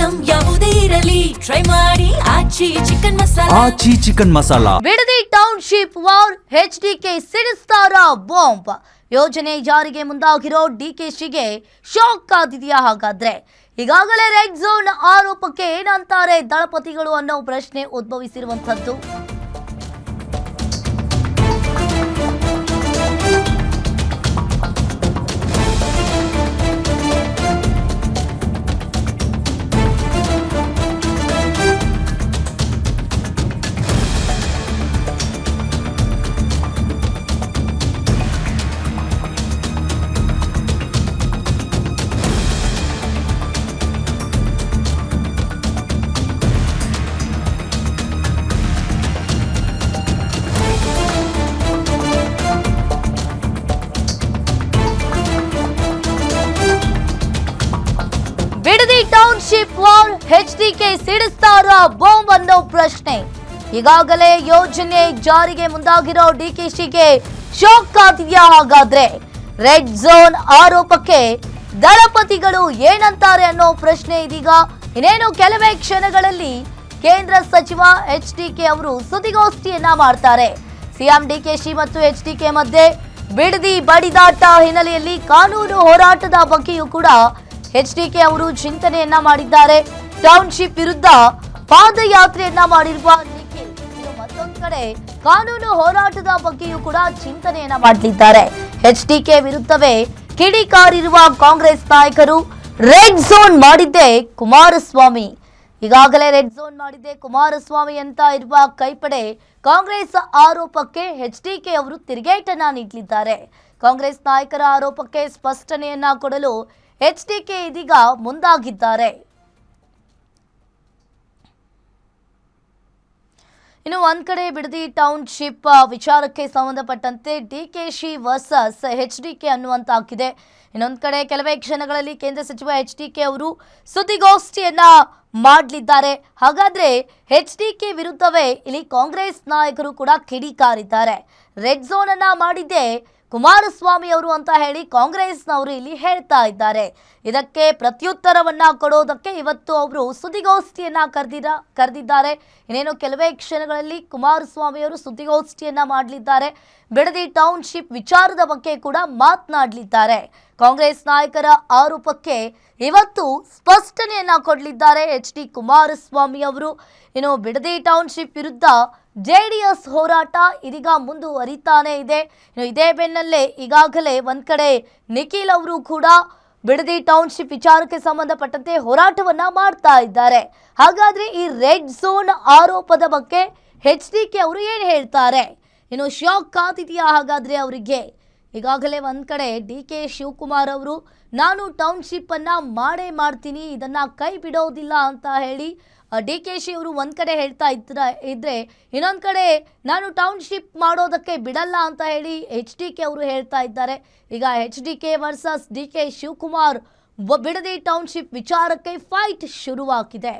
Item ಯಾವುದೇ ಇರಲಿ try ಮಾಡಿ Aachi chicken masala. Bidadi township war HDK ಸಿಡಿಸ್ತಾರ ಬಾಂಬ್. ಯೋಜನೆ ಜಾರಿಗೆ ಮುಂದಾಗಿರೋ ಡಿಕೆಶಿಗೆ ಶಾಕ್ ಕಾದಿದೆಯಾ? ಹಾಗಾದ್ರೆ ಈಗಾಗಲೇ ರೆಡ್ ಝೋನ್ ಆರೋಪಕ್ಕೆ ಏನಂತಾರೆ ದಳಪತಿಗಳು ಅನ್ನೋ ಪ್ರಶ್ನೆ ಉದ್ಭವಿಸಿರುವಂತದ್ದು. ಬಿಡದಿ ಟೌನ್ಶಿಪ್ ವಾರ್ ಎಚ್ಡಿಕೆ ಸಿಡಿಸ್ತಾರ ಬಾಂಬ್ ಅನ್ನೋ ಪ್ರಶ್ನೆ. ಈಗಾಗಲೇ ಯೋಜನೆ ಜಾರಿಗೆ ಮುಂದಾಗಿರೋ ಡಿಕೆಶಿಗೆ ಶಾಕ್ ಆಗಿದೆಯಾ? ಹಾಗಾದ್ರೆ ರೆಡ್ ಝೋನ್ ಆರೋಪಕ್ಕೆ ದಳಪತಿಗಳು ಏನಂತಾರೆ ಅನ್ನೋ ಪ್ರಶ್ನೆ ಇದೀಗ. ಇನ್ನೇನು ಕೆಲವೇ ಕ್ಷಣಗಳಲ್ಲಿ ಕೇಂದ್ರ ಸಚಿವ ಎಚ್ಡಿಕೆ ಅವರು ಸುದ್ದಿಗೋಷ್ಠಿಯನ್ನ ಮಾಡ್ತಾರೆ. ಸಿಎಂ ಡಿಕೆಶಿ ಮತ್ತು ಎಚ್ಡಿಕೆ ಮಧ್ಯೆ ಬಿಡದಿ ಬಡಿದಾಟ ಹಿನ್ನೆಲೆಯಲ್ಲಿ ಕಾನೂನು ಹೋರಾಟದ ಬಗ್ಗೆಯೂ ಕೂಡ ಎಚ್ಡಿಕೆ ಅವರು ಚಿಂತನೆಯನ್ನ ಮಾಡಿದ್ದಾರೆ. ಟೌನ್ಶಿಪ್ ವಿರುದ್ಧ ಪಾದಯಾತ್ರೆಯನ್ನ ಮಾಡಿರುವ ನಿಖಿಲ್ ಮತ್ತೊಂದು ಕಡೆ ಕಾನೂನು ಹೋರಾಟದ ಬಗ್ಗೆಯೂ ಕೂಡ ಚಿಂತನೆಯನ್ನ ಮಾಡಲಿದ್ದಾರೆ. ಎಚ್ಡಿಕೆ ವಿರುದ್ಧವೇ ಕಿಡಿಕಾರಿರುವ ಕಾಂಗ್ರೆಸ್ ನಾಯಕರು ರೆಡ್ ಝೋನ್ ಮಾಡಿದ್ದೆ ಕುಮಾರಸ್ವಾಮಿ. ಈಗಾಗಲೇ ರೆಡ್ ಝೋನ್ ಮಾಡಿದ್ದೆ ಕುಮಾರಸ್ವಾಮಿ ಅಂತ ಇರುವ ಕೈಪಡೆ ಕಾಂಗ್ರೆಸ್ ಆರೋಪಕ್ಕೆ ಎಚ್ಡಿಕೆ ಅವರು ತಿರುಗೇಟನ್ನ ನೀಡಲಿದ್ದಾರೆ. ಕಾಂಗ್ರೆಸ್ ನಾಯಕರ ಆರೋಪಕ್ಕೆ ಸ್ಪಷ್ಟನೆಯನ್ನ ಕೊಡಲು ಎಚ್ಡಿಕೆ ಇದೀಗ ಮುಂದಾಗಿದ್ದಾರೆ. ಇನ್ನು ಒಂದ್ ಕಡೆ ಬಿಡದಿ ಟೌನ್ಶಿಪ್ ವಿಚಾರಕ್ಕೆ ಸಂಬಂಧಪಟ್ಟಂತೆ ಡಿಕೆಶಿ ವರ್ಸಸ್ ಎಚ್ಡಿಕೆ ಅನ್ನುವಂತಾಗಿದೆ. ಇನ್ನೊಂದ್ ಕಡೆ ಕೆಲವೇ ಕ್ಷಣಗಳಲ್ಲಿ ಕೇಂದ್ರ ಸಚಿವ ಎಚ್ಡಿಕೆ ಅವರು ಸುದ್ದಿಗೋಷ್ಠಿಯನ್ನ ಮಾಡಲಿದ್ದಾರೆ. ಹಾಗಾದ್ರೆ ಎಚ್ಡಿಕೆ ವಿರುದ್ಧವೇ ಇಲ್ಲಿ ಕಾಂಗ್ರೆಸ್ ನಾಯಕರು ಕೂಡ ಕಿಡಿಕಾರಿದ್ದಾರೆ. ರೆಡ್ ಝೋನ್ ಅನ್ನ ಮಾಡಿದ್ದೆ ಕುಮಾರಸ್ವಾಮಿ ಅವರು ಅಂತ ಹೇಳಿ ಕಾಂಗ್ರೆಸ್ನವರು ಇಲ್ಲಿ ಹೇಳ್ತಾ ಇದ್ದಾರೆ. ಇದಕ್ಕೆ ಪ್ರತ್ಯುತ್ತರವನ್ನ ಕೊಡೋದಕ್ಕೆ ಇವತ್ತು ಅವರು ಸುದ್ದಿಗೋಷ್ಠಿಯನ್ನ ಕರೆದಿದ್ದಾರೆ. ಇನ್ನೇನು ಕೆಲವೇ ಕ್ಷಣಗಳಲ್ಲಿ ಕುಮಾರಸ್ವಾಮಿ ಅವರು ಸುದ್ದಿಗೋಷ್ಠಿಯನ್ನ ಮಾಡಲಿದ್ದಾರೆ. ಬಿಡದಿ ಟೌನ್ಶಿಪ್ ವಿಚಾರದ ಬಗ್ಗೆ ಕೂಡ ಮಾತನಾಡಲಿದ್ದಾರೆ. ಕಾಂಗ್ರೆಸ್ ನಾಯಕರ ಆರೋಪಕ್ಕೆ ಇವತ್ತು ಸ್ಪಷ್ಟನೆಯನ್ನ ಕೊಡಲಿದ್ದಾರೆ ಎಚ್.ಡಿ. ಕುಮಾರಸ್ವಾಮಿ ಅವರು. ಇನ್ನು ಬಿಡದಿ ಟೌನ್ಶಿಪ್ ವಿರುದ್ಧ ಜೆಡಿಎಸ್ ಹೋರಾಟ ಇದೀಗ ಮುಂದುವರಿತಾನೆ ಇದೆ. ಇದೇ ಬೆನ್ನಲ್ಲೇ ಈಗಾಗಲೇ ಒಂದ್ ಕಡೆ ನಿಖಿಲ್ ಅವರು ಕೂಡ ಬಿಡದಿ ಟೌನ್ಶಿಪ್ ವಿಚಾರಕ್ಕೆ ಸಂಬಂಧಪಟ್ಟಂತೆ ಹೋರಾಟವನ್ನ ಮಾಡ್ತಾ ಇದ್ದಾರೆ. ಹಾಗಾದ್ರೆ ಈ ರೆಡ್ ಝೋನ್ ಆರೋಪದ ಬಗ್ಗೆ ಎಚ್ಡಿಕೆ ಅವರು ಏನ್ ಹೇಳ್ತಾರೆ? ಇನ್ನು ಶಾಕ್ ಕಾದಿದೆಯಾ ಹಾಗಾದ್ರೆ ಅವರಿಗೆ? ಈಗಾಗಲೇ ಒಂದ್ ಕಡೆ ಡಿ.ಕೆ. ಶಿವಕುಮಾರ್ ಅವರು ನಾನು ಟೌನ್ಶಿಪ್ ಅನ್ನ ಮಾಡ್ತೀನಿ, ಇದನ್ನ ಕೈ ಬಿಡೋದಿಲ್ಲ ಅಂತ ಹೇಳಿ ಡಿ.ಕೆ.ಶಿ ಅವರು ಒಂದ್ ಕಡೆ ಹೇಳ್ತಾ ಇದ್ರೆ ಇನ್ನೊಂದ್ ಕಡೆ ನಾನು ಟೌನ್ಶಿಪ್ ಮಾಡೋದಕ್ಕೆ ಬಿಡಲ್ಲ ಅಂತ ಹೇಳಿ ಎಚ್.ಡಿ.ಕೆ. ಅವರು ಹೇಳ್ತಾ ಇದ್ದಾರೆ. ಈಗ ಎಚ್.ಡಿ.ಕೆ. ವರ್ಸಸ್ ಡಿ.ಕೆ. ಶಿವಕುಮಾರ್ ಬಿಡದಿ ಟೌನ್ಶಿಪ್ ವಿಚಾರಕ್ಕೆ ಫೈಟ್ ಶುರುವಾಗಿದೆ.